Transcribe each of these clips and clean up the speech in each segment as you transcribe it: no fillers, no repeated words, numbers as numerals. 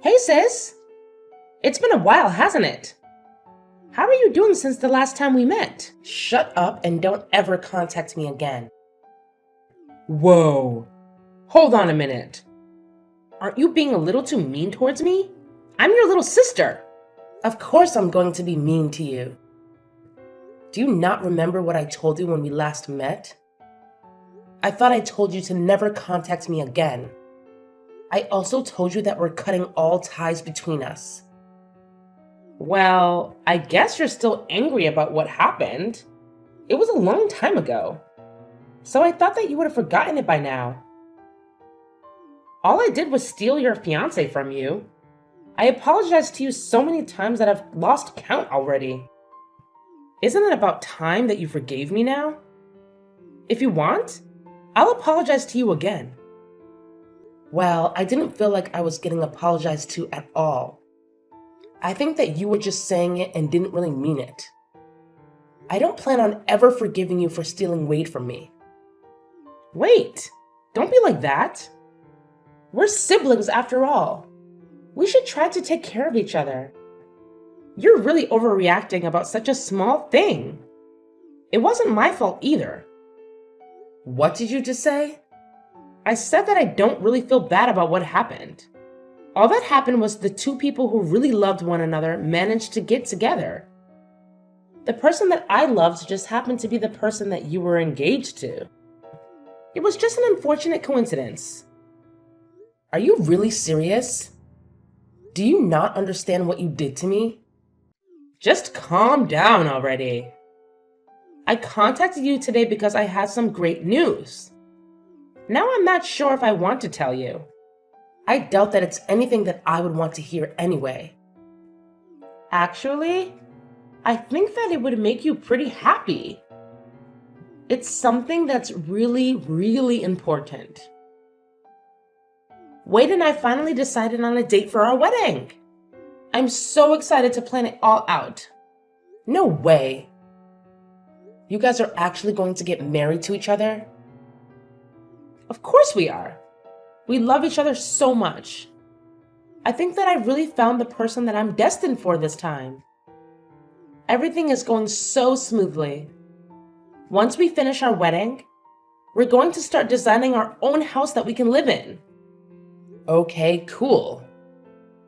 Hey sis! It's been a while, hasn't it? How are you doing since the last time we met? Shut up and don't ever contact me again. Whoa! Hold on a minute. Aren't you being a little too mean towards me? I'm your little sister. Of course I'm going to be mean to you. Do you not remember what I told you when we last met? I thought I told you to never contact me again. I also told you that we're cutting all ties between us. Well, I guess you're still angry about what happened. It was a long time ago. So I thought that you would have forgotten it by now. All I did was steal your fiancé from you. I apologized to you so many times that I've lost count already. Isn't it about time that you forgave me now? If you want, I'll apologize to you again. Well, I didn't feel like I was getting apologized to at all. I think that you were just saying it and didn't really mean it. I don't plan on ever forgiving you for stealing Wade from me. Wait, don't be like that. We're siblings after all. We should try to take care of each other. You're really overreacting about such a small thing. It wasn't my fault either. What did you just say? I said that I don't really feel bad about what happened. All that happened was the two people who really loved one another managed to get together. The person that I loved just happened to be the person that you were engaged to. It was just an unfortunate coincidence. Are you really serious? Do you not understand what you did to me? Just calm down already. I contacted you today because I had some great news. Now I'm not sure if I want to tell you. I doubt that it's anything that I would want to hear anyway. Actually, I think that it would make you pretty happy. It's something that's really, really important. Wade and I finally decided on a date for our wedding. I'm so excited to plan it all out. No way. You guys are actually going to get married to each other? Of course we are. We love each other so much. I think that I really found the person that I'm destined for this time. Everything is going so smoothly. Once we finish our wedding, we're going to start designing our own house that we can live in. Okay, cool.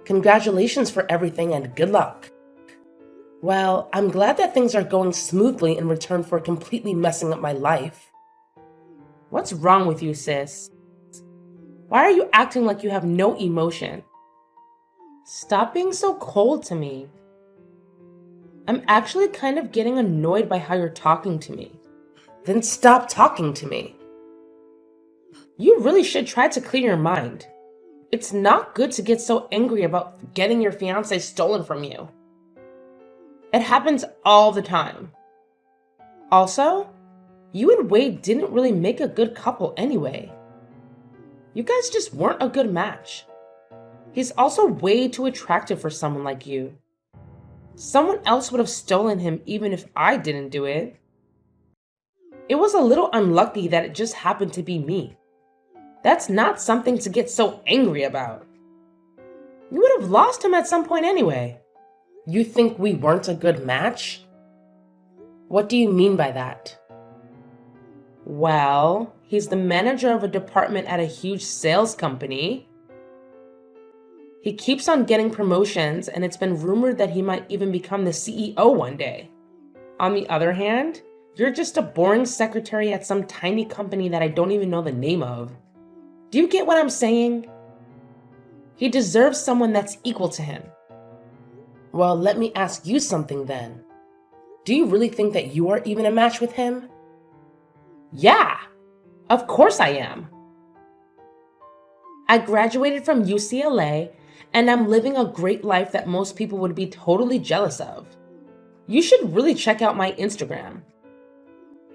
Congratulations for everything and good luck. Well, I'm glad that things are going smoothly in return for completely messing up my life. What's wrong with you, sis? Why are you acting like you have no emotion? Stop being so cold to me. I'm actually kind of getting annoyed by how you're talking to me. Then stop talking to me. You really should try to clear your mind. It's not good to get so angry about getting your fiancé stolen from you. It happens all the time. Also, you and Wade didn't really make a good couple anyway. You guys just weren't a good match. He's also way too attractive for someone like you. Someone else would have stolen him even if I didn't do it. It was a little unlucky that it just happened to be me. That's not something to get so angry about. You would have lost him at some point anyway. You think we weren't a good match? What do you mean by that? Well, he's the manager of a department at a huge sales company. He keeps on getting promotions, and it's been rumored that he might even become the CEO one day. On the other hand, you're just a boring secretary at some tiny company that I don't even know the name of. Do you get what I'm saying? He deserves someone that's equal to him. Well, let me ask you something then. Do you really think that you are even a match with him? Yeah, of course I am. I graduated from UCLA, and I'm living a great life that most people would be totally jealous of. You should really check out my Instagram.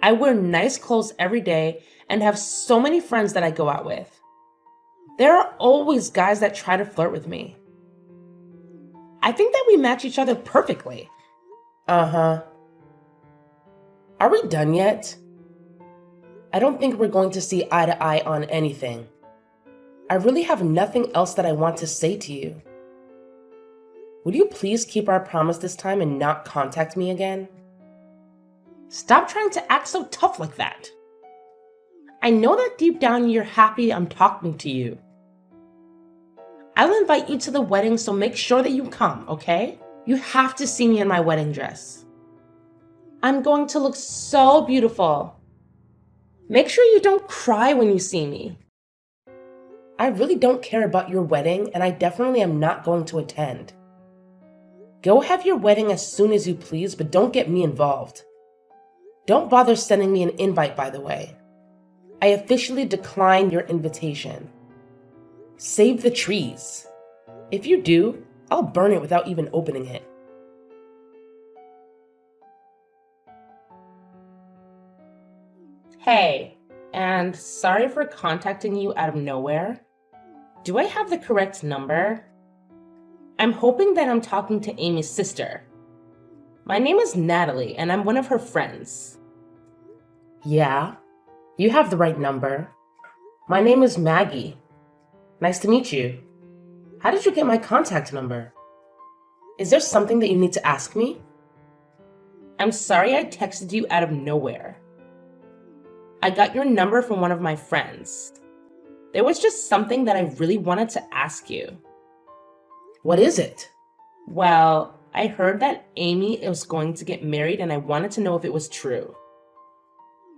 I wear nice clothes every day and have so many friends that I go out with. There are always guys that try to flirt with me. I think that we match each other perfectly. Uh-huh. Are we done yet? I don't think we're going to see eye to eye on anything. I really have nothing else that I want to say to you. Would you please keep our promise this time and not contact me again? Stop trying to act so tough like that. I know that deep down you're happy I'm talking to you. I'll invite you to the wedding, so make sure that you come, okay? You have to see me in my wedding dress. I'm going to look so beautiful. Make sure you don't cry when you see me. I really don't care about your wedding, and I definitely am not going to attend. Go have your wedding as soon as you please, but don't get me involved. Don't bother sending me an invite, by the way. I officially decline your invitation. Save the trees. If you do, I'll burn it without even opening it. Hey, and sorry for contacting you out of nowhere. Do I have the correct number? I'm hoping that I'm talking to Amy's sister. My name is Natalie, and I'm one of her friends. Yeah, you have the right number. My name is Maggie. Nice to meet you. How did you get my contact number? Is there something that you need to ask me? I'm sorry I texted you out of nowhere. I got your number from one of my friends. There was just something that I really wanted to ask you. What is it? Well, I heard that Amy was going to get married, and I wanted to know if it was true.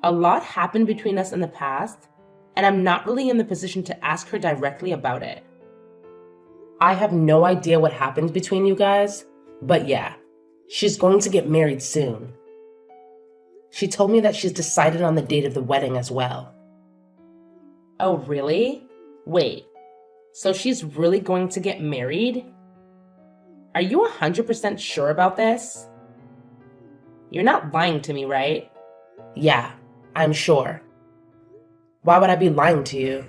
A lot happened between us in the past, and I'm not really in the position to ask her directly about it. I have no idea what happened between you guys, but yeah, she's going to get married soon. She told me that she's decided on the date of the wedding as well. Oh, really? Wait, so she's really going to get married? Are you 100% sure about this? You're not lying to me, right? Yeah, I'm sure. Why would I be lying to you?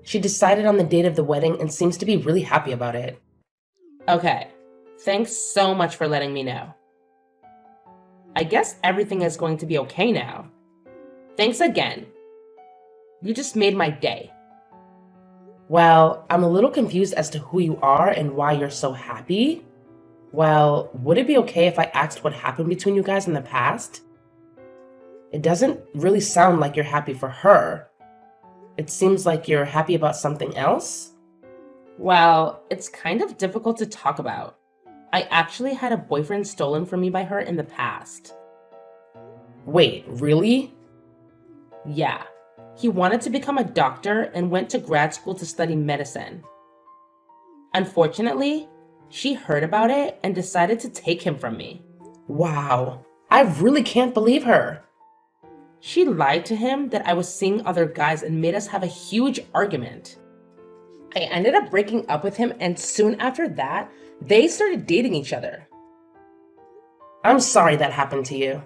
She decided on the date of the wedding and seems to be really happy about it. Okay, thanks so much for letting me know. I guess everything is going to be okay now. Thanks again. You just made my day. Well, I'm a little confused as to who you are and why you're so happy. Well, would it be okay if I asked what happened between you guys in the past? It doesn't really sound like you're happy for her. It seems like you're happy about something else. Well, it's kind of difficult to talk about. I actually had a boyfriend stolen from me by her in the past. Wait, really? Yeah. He wanted to become a doctor and went to grad school to study medicine. Unfortunately, she heard about it and decided to take him from me. Wow, I really can't believe her. She lied to him that I was seeing other guys and made us have a huge argument. I ended up breaking up with him, and soon after that, they started dating each other. I'm sorry that happened to you.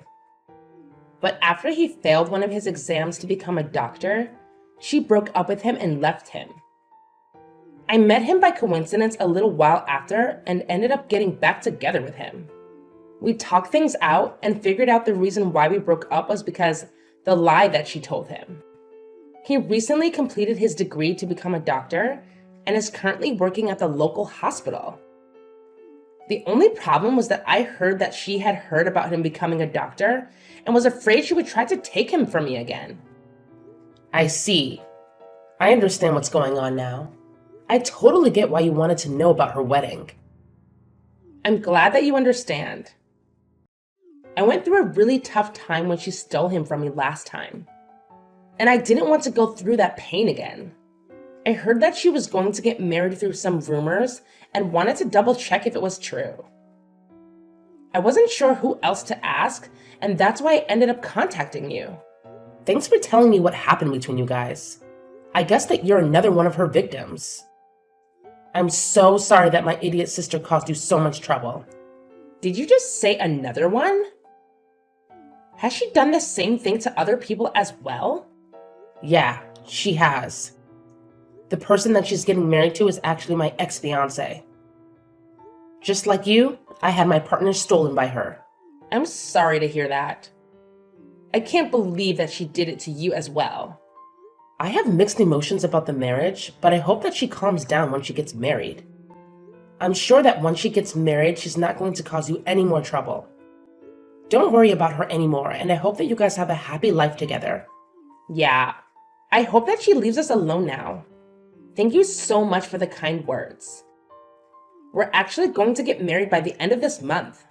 But after he failed one of his exams to become a doctor, she broke up with him and left him. I met him by coincidence a little while after and ended up getting back together with him. We talked things out and figured out the reason why we broke up was because the lie that she told him. He recently completed his degree to become a doctor and is currently working at the local hospital. The only problem was that I heard that she had heard about him becoming a doctor and was afraid she would try to take him from me again. I see. I understand what's going on now. I totally get why you wanted to know about her wedding. I'm glad that you understand. I went through a really tough time when she stole him from me last time, and I didn't want to go through that pain again. I heard that she was going to get married through some rumors and wanted to double check if it was true. I wasn't sure who else to ask, and that's why I ended up contacting you. Thanks for telling me what happened between you guys. I guess that you're another one of her victims. I'm so sorry that my idiot sister caused you so much trouble. Did you just say another one? Has she done the same thing to other people as well? Yeah, she has. The person that she's getting married to is actually my ex-fiance. Just like you, I had my partner stolen by her. I'm sorry to hear that. I can't believe that she did it to you as well. I have mixed emotions about the marriage, but I hope that she calms down when she gets married. I'm sure that once she gets married, she's not going to cause you any more trouble. Don't worry about her anymore, and I hope that you guys have a happy life together. Yeah, I hope that she leaves us alone now. Thank you so much for the kind words. We're actually going to get married by the end of this month.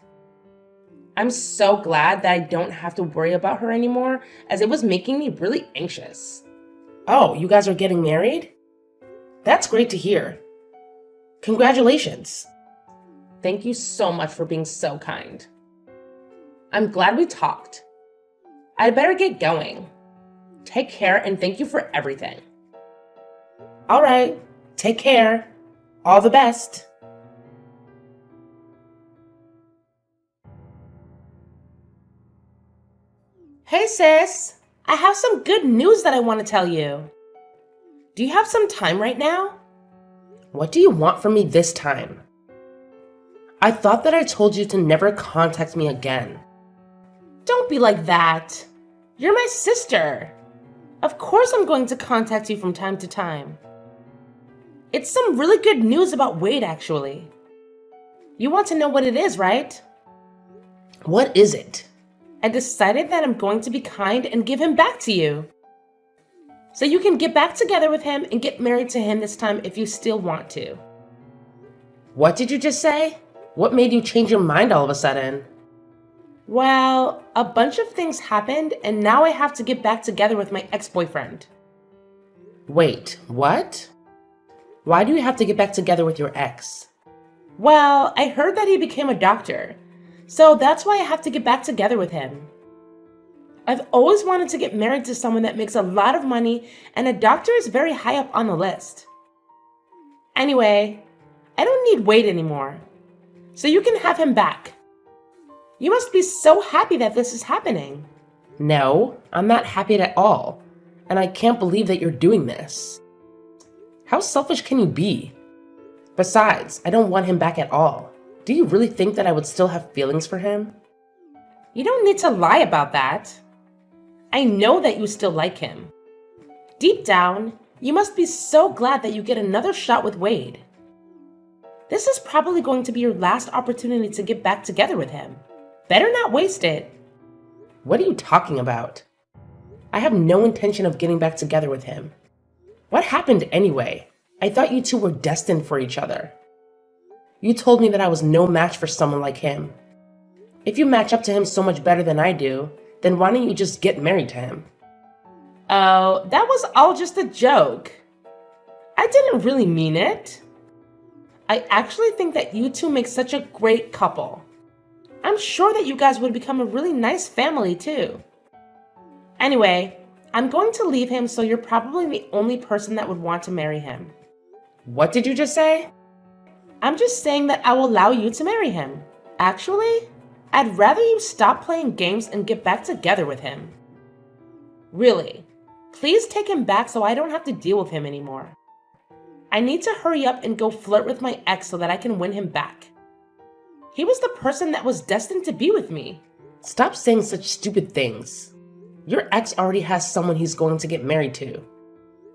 I'm so glad that I don't have to worry about her anymore, as it was making me really anxious. Oh, you guys are getting married? That's great to hear. Congratulations. Thank you so much for being so kind. I'm glad we talked. I'd better get going. Take care and thank you for everything. All right, take care. All the best. Hey sis, I have some good news that I want to tell you. Do you have some time right now? What do you want from me this time? I thought that I told you to never contact me again. Don't be like that. You're my sister. Of course I'm going to contact you from time to time. It's some really good news about Wade, actually. You want to know what it is, right? What is it? I decided that I'm going to be kind and give him back to you. So you can get back together with him and get married to him this time if you still want to. What did you just say? What made you change your mind all of a sudden? Well, a bunch of things happened and now I have to get back together with my ex-boyfriend. Wait, what? Why do you have to get back together with your ex? Well, I heard that he became a doctor, so that's why I have to get back together with him. I've always wanted to get married to someone that makes a lot of money, and a doctor is very high up on the list. Anyway, I don't need Wade anymore, so you can have him back. You must be so happy that this is happening. No, I'm not happy at all, and I can't believe that you're doing this. How selfish can you be? Besides, I don't want him back at all. Do you really think that I would still have feelings for him? You don't need to lie about that. I know that you still like him. Deep down, you must be so glad that you get another shot with Wade. This is probably going to be your last opportunity to get back together with him. Better not waste it. What are you talking about? I have no intention of getting back together with him. What happened anyway? I thought you two were destined for each other. You told me that I was no match for someone like him. If you match up to him so much better than I do, then why don't you just get married to him? Oh, that was all just a joke. I didn't really mean it. I actually think that you two make such a great couple. I'm sure that you guys would become a really nice family too. Anyway, I'm going to leave him, so you're probably the only person that would want to marry him. What did you just say? I'm just saying that I will allow you to marry him. Actually, I'd rather you stop playing games and get back together with him. Really, please take him back so I don't have to deal with him anymore. I need to hurry up and go flirt with my ex so that I can win him back. He was the person that was destined to be with me. Stop saying such stupid things. Your ex already has someone he's going to get married to.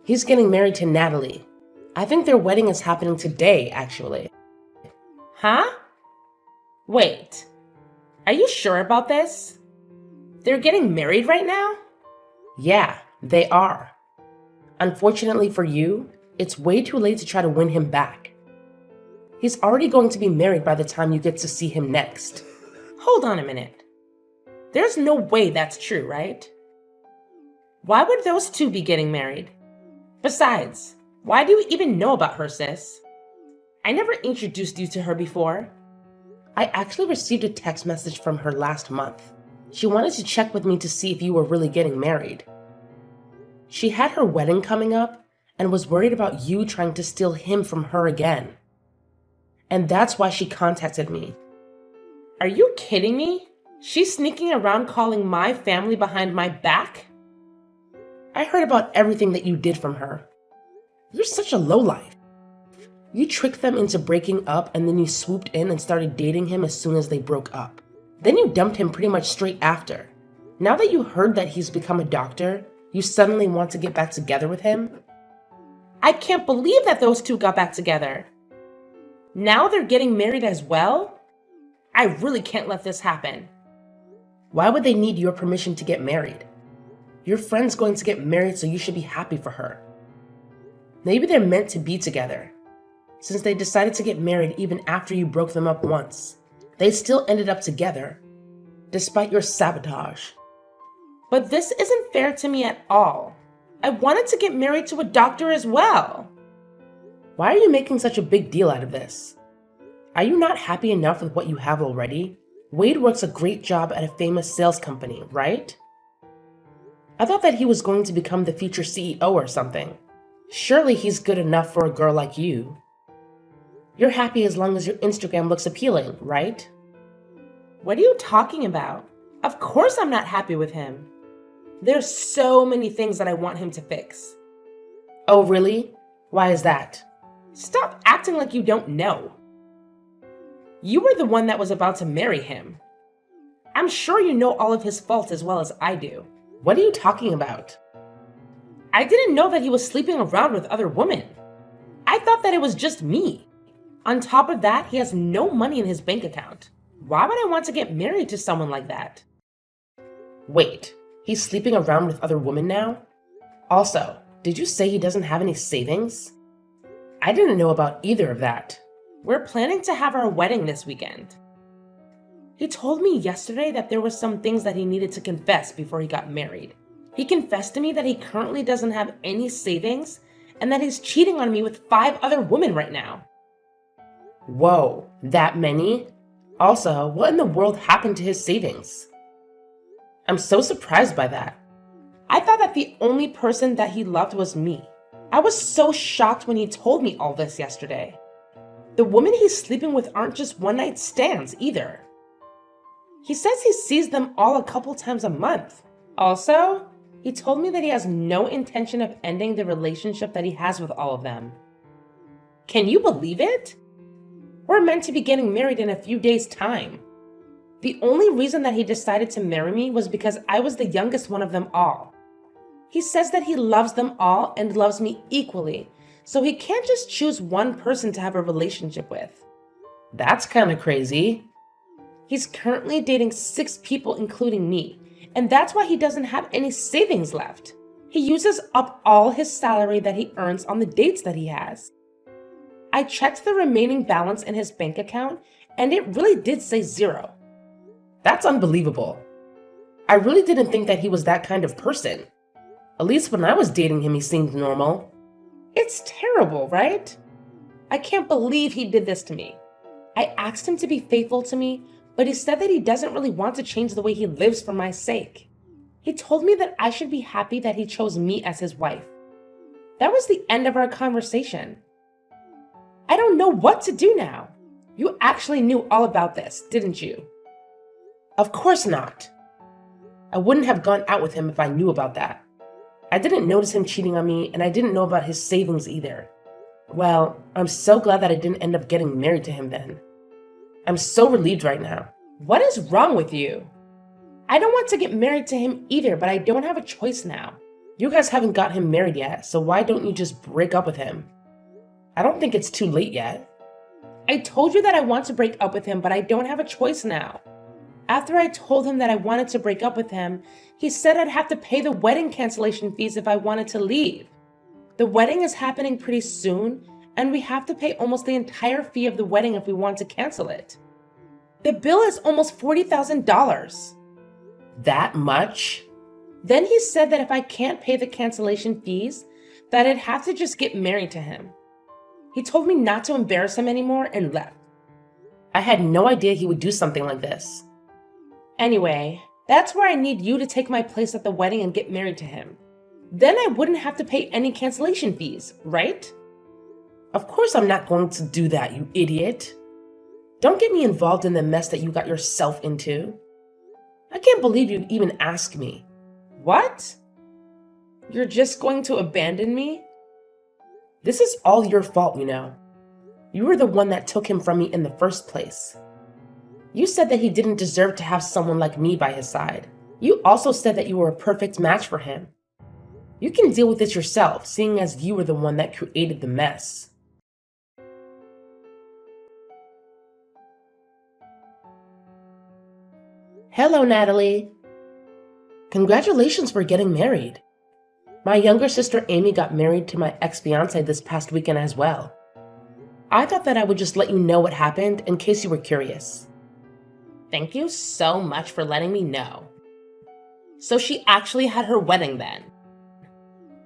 He's getting married to Natalie. I think their wedding is happening today, actually. Huh? Wait. Are you sure about this? They're getting married right now? Yeah, they are. Unfortunately for you, it's way too late to try to win him back. He's already going to be married by the time you get to see him next. Hold on a minute. There's no way that's true, right? Why would those two be getting married? Besides, why do you even know about her, sis? I never introduced you to her before. I actually received a text message from her last month. She wanted to check with me to see if you were really getting married. She had her wedding coming up and was worried about you trying to steal him from her again. And that's why she contacted me. Are you kidding me? She's sneaking around calling my family behind my back? I heard about everything that you did from her. You're such a lowlife. You tricked them into breaking up and then you swooped in and started dating him as soon as they broke up. Then you dumped him pretty much straight after. Now that you heard that he's become a doctor, you suddenly want to get back together with him? I can't believe that those two got back together. Now they're getting married as well? I really can't let this happen. Why would they need your permission to get married? Your friend's going to get married, so you should be happy for her. Maybe they're meant to be together. Since they decided to get married even after you broke them up once, they still ended up together, despite your sabotage. But this isn't fair to me at all. I wanted to get married to a doctor as well. Why are you making such a big deal out of this? Are you not happy enough with what you have already? Wade works a great job at a famous sales company, right? I thought that he was going to become the future CEO or something. Surely he's good enough for a girl like you. You're happy as long as your Instagram looks appealing, right? What are you talking about? Of course I'm not happy with him. There's so many things that I want him to fix. Oh, really? Why is that? Stop acting like you don't know. You were the one that was about to marry him. I'm sure you know all of his faults as well as I do. What are you talking about? I didn't know that he was sleeping around with other women. I thought that it was just me. On top of that, he has no money in his bank account. Why would I want to get married to someone like that? Wait, he's sleeping around with other women now? Also, did you say he doesn't have any savings? I didn't know about either of that. We're planning to have our wedding this weekend. He told me yesterday that there were some things that he needed to confess before he got married. He confessed to me that he currently doesn't have any savings and that he's cheating on me with 5 other women right now. Whoa, that many? Also, what in the world happened to his savings? I'm so surprised by that. I thought that the only person that he loved was me. I was so shocked when he told me all this yesterday. The women he's sleeping with aren't just one-night stands either. He says he sees them all a couple times a month. Also, he told me that he has no intention of ending the relationship that he has with all of them. Can you believe it? We're meant to be getting married in a few days' time. The only reason that he decided to marry me was because I was the youngest one of them all. He says that he loves them all and loves me equally, so he can't just choose one person to have a relationship with. That's kind of crazy. He's currently dating 6 people, including me, and that's why he doesn't have any savings left. He uses up all his salary that he earns on the dates that he has. I checked the remaining balance in his bank account, and it really did say 0. That's unbelievable. I really didn't think that he was that kind of person. At least when I was dating him, he seemed normal. It's terrible, right? I can't believe he did this to me. I asked him to be faithful to me, but he said that he doesn't really want to change the way he lives for my sake. He told me that I should be happy that he chose me as his wife. That was the end of our conversation. I don't know what to do now. You actually knew all about this, didn't you? Of course not. I wouldn't have gone out with him if I knew about that. I didn't notice him cheating on me, and I didn't know about his savings either. Well, I'm so glad that I didn't end up getting married to him then. I'm so relieved right now. What is wrong with you? I don't want to get married to him either, but I don't have a choice now. You guys haven't got him married yet, so why don't you just break up with him? I don't think it's too late yet. I told you that I want to break up with him, but I don't have a choice now. After I told him that I wanted to break up with him, he said I'd have to pay the wedding cancellation fees if I wanted to leave. The wedding is happening pretty soon, and we have to pay almost the entire fee of the wedding if we want to cancel it. The bill is almost $40,000. That much? Then he said that if I can't pay the cancellation fees, that I'd have to just get married to him. He told me not to embarrass him anymore and left. I had no idea he would do something like this. Anyway, that's where I need you to take my place at the wedding and get married to him. Then I wouldn't have to pay any cancellation fees, right? Of course I'm not going to do that, you idiot. Don't get me involved in the mess that you got yourself into. I can't believe you'd even ask me. What? You're just going to abandon me? This is all your fault, you know. You were the one that took him from me in the first place. You said that he didn't deserve to have someone like me by his side. You also said that you were a perfect match for him. You can deal with this yourself, seeing as you were the one that created the mess. Hello, Natalie. Congratulations for getting married. My younger sister Amy got married to my ex-fiance this past weekend as well. I thought that I would just let you know what happened in case you were curious. Thank you so much for letting me know. So she actually had her wedding then.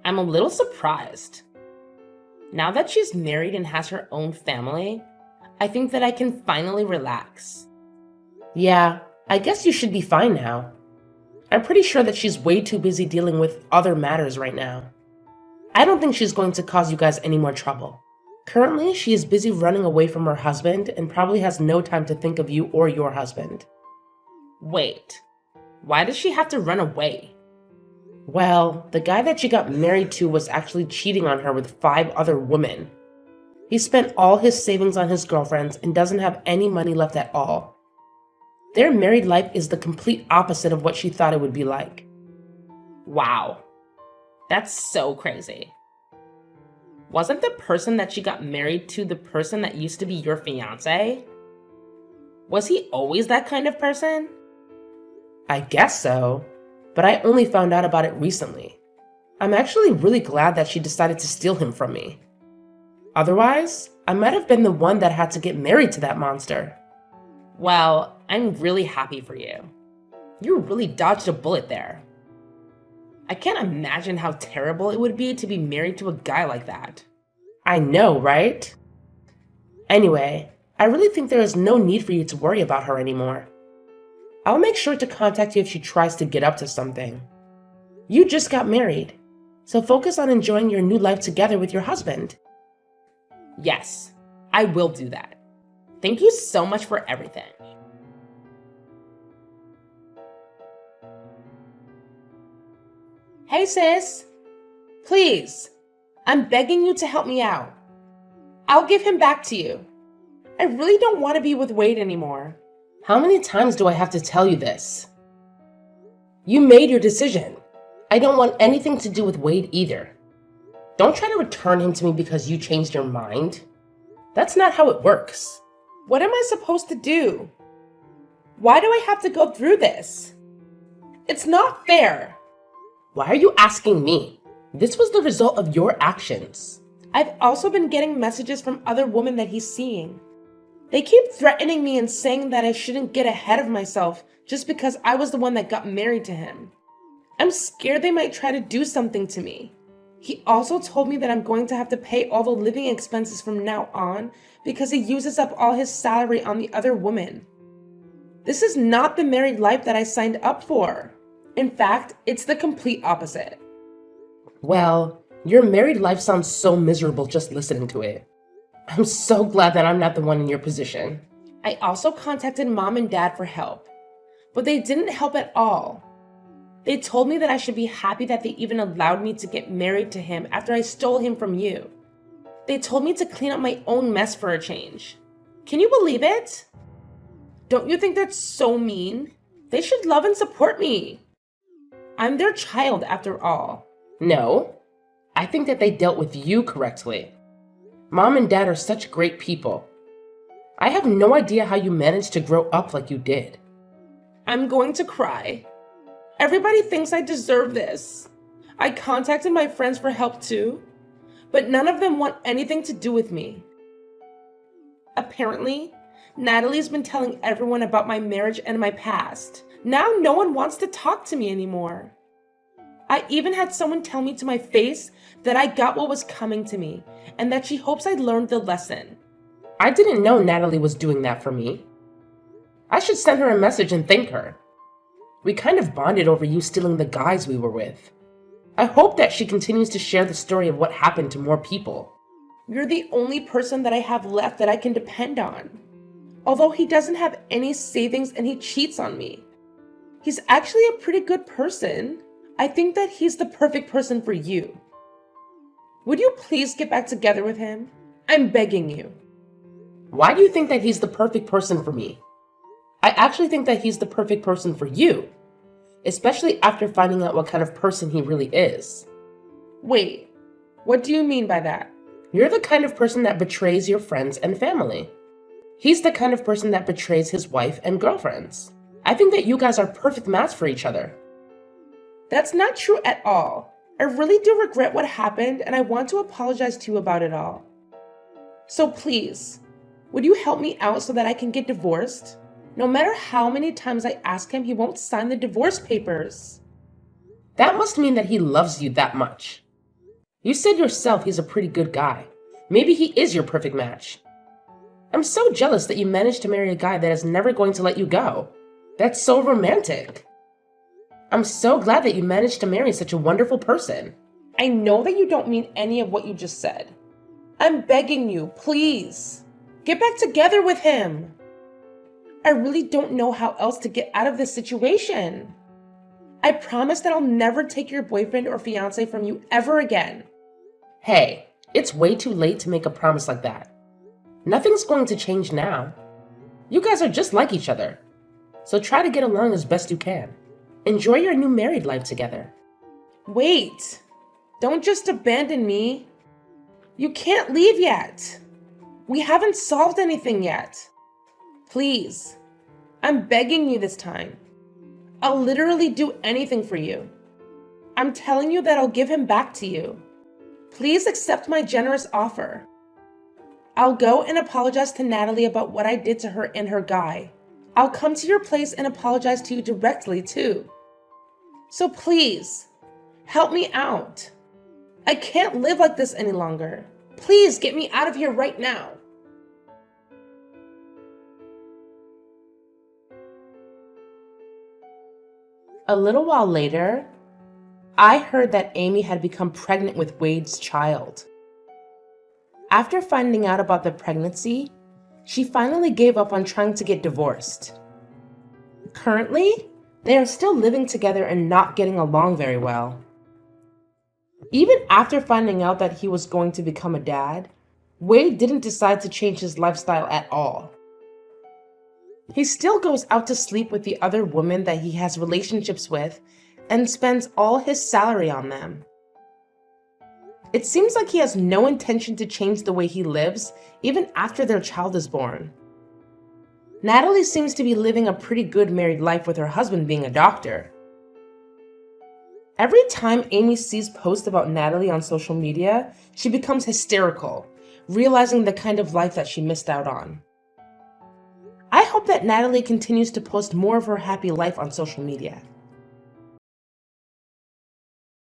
I'm a little surprised. Now that she's married and has her own family, I think that I can finally relax. Yeah, I guess you should be fine now. I'm pretty sure that she's way too busy dealing with other matters right now. I don't think she's going to cause you guys any more trouble. Currently, she is busy running away from her husband and probably has no time to think of you or your husband. Wait, why does she have to run away? Well, the guy that she got married to was actually cheating on her with 5 other women. He spent all his savings on his girlfriends and doesn't have any money left at all. Their married life is the complete opposite of what she thought it would be like. Wow, that's so crazy. Wasn't the person that she got married to the person that used to be your fiancé? Was he always that kind of person? I guess so, but I only found out about it recently. I'm actually really glad that she decided to steal him from me. Otherwise, I might have been the one that had to get married to that monster. Well, I'm really happy for you. You really dodged a bullet there. I can't imagine how terrible it would be to be married to a guy like that. I know, right? Anyway, I really think there is no need for you to worry about her anymore. I'll make sure to contact you if she tries to get up to something. You just got married, so focus on enjoying your new life together with your husband. Yes, I will do that. Thank you so much for everything. Hey sis, please, I'm begging you to help me out. I'll give him back to you. I really don't want to be with Wade anymore. How many times do I have to tell you this? You made your decision. I don't want anything to do with Wade either. Don't try to return him to me because you changed your mind. That's not how it works. What am I supposed to do? Why do I have to go through this? It's not fair. Why are you asking me? This was the result of your actions. I've also been getting messages from other women that he's seeing. They keep threatening me and saying that I shouldn't get ahead of myself just because I was the one that got married to him. I'm scared they might try to do something to me. He also told me that I'm going to have to pay all the living expenses from now on because he uses up all his salary on the other woman. This is not the married life that I signed up for. In fact, it's the complete opposite. Well, your married life sounds so miserable just listening to it. I'm so glad that I'm not the one in your position. I also contacted mom and dad for help, but they didn't help at all. They told me that I should be happy that they even allowed me to get married to him after I stole him from you. They told me to clean up my own mess for a change. Can you believe it? Don't you think that's so mean? They should love and support me. I'm their child after all. No, I think that they dealt with you correctly. Mom and dad are such great people. I have no idea how you managed to grow up like you did. I'm going to cry. Everybody thinks I deserve this. I contacted my friends for help too, but none of them want anything to do with me. Apparently, Natalie's been telling everyone about my marriage and my past. Now no one wants to talk to me anymore. I even had someone tell me to my face that I got what was coming to me and that she hopes I learned the lesson. I didn't know Natalie was doing that for me. I should send her a message and thank her. We kind of bonded over you stealing the guys we were with. I hope that she continues to share the story of what happened to more people. You're the only person that I have left that I can depend on. Although he doesn't have any savings and he cheats on me. He's actually a pretty good person. I think that he's the perfect person for you. Would you please get back together with him? I'm begging you. Why do you think that he's the perfect person for me? I actually think that he's the perfect person for you, especially after finding out what kind of person he really is. Wait, what do you mean by that? You're the kind of person that betrays your friends and family. He's the kind of person that betrays his wife and girlfriends. I think that you guys are a perfect match for each other. That's not true at all. I really do regret what happened, and I want to apologize to you about it all. So please, would you help me out so that I can get divorced? No matter how many times I ask him, he won't sign the divorce papers. That must mean that he loves you that much. You said yourself he's a pretty good guy. Maybe he is your perfect match. I'm so jealous that you managed to marry a guy that is never going to let you go. That's so romantic. I'm so glad that you managed to marry such a wonderful person. I know that you don't mean any of what you just said. I'm begging you, please, get back together with him. I really don't know how else to get out of this situation. I promise that I'll never take your boyfriend or fiance from you ever again. Hey, it's way too late to make a promise like that. Nothing's going to change now. You guys are just like each other. So try to get along as best you can. Enjoy your new married life together. Wait, don't just abandon me. You can't leave yet. We haven't solved anything yet. Please, I'm begging you this time. I'll literally do anything for you. I'm telling you that I'll give him back to you. Please accept my generous offer. I'll go and apologize to Natalie about what I did to her and her guy. I'll come to your place and apologize to you directly too. So please, help me out. I can't live like this any longer. Please get me out of here right now. A little while later, I heard that Amy had become pregnant with Wade's child. After finding out about the pregnancy, she finally gave up on trying to get divorced. Currently, they are still living together and not getting along very well. Even after finding out that he was going to become a dad, Wade didn't decide to change his lifestyle at all. He still goes out to sleep with the other women that he has relationships with and spends all his salary on them. It seems like he has no intention to change the way he lives, even after their child is born. Natalie seems to be living a pretty good married life with her husband being a doctor. Every time Amy sees posts about Natalie on social media, she becomes hysterical, realizing the kind of life that she missed out on. I hope that Natalie continues to post more of her happy life on social media.